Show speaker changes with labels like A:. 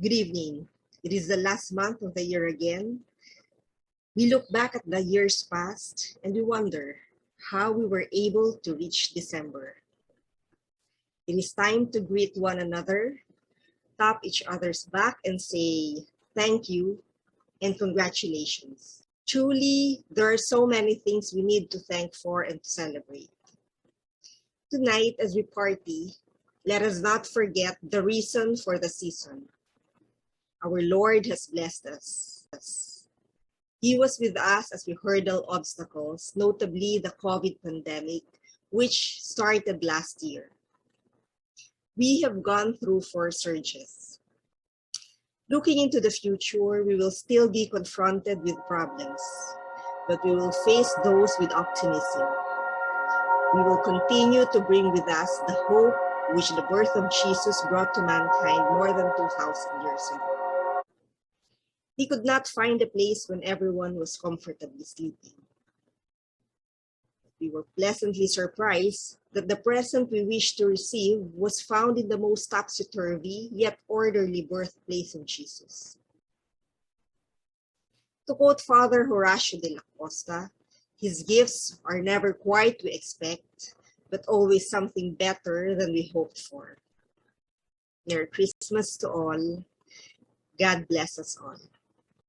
A: Good evening. It is the last month of the year again. We look back at the years past and we wonder how we were able to reach December. It is time to greet one another, tap each other's back, and say thank you and congratulations. Truly, there are so many things we need to thank for and to celebrate. Tonight, as we party, let us not forget the reason for the season. Our Lord has blessed us. He was with us as we hurdle obstacles, notably the COVID pandemic, which started last year. We have gone through 4 surges. Looking into the future, we will still be confronted with problems, but we will face those with optimism. We will continue to bring with us the hope which the birth of Jesus brought to mankind more than 2,000 years ago. He could not find a place when everyone was comfortably sleeping. We were pleasantly surprised that the present we wished to receive was found in the most topsy-turvy yet orderly birthplace of Jesus. To quote Father Horacio de la Costa, his gifts are never quite we expect, but always something better than we hoped for. Merry Christmas to all. God bless us all.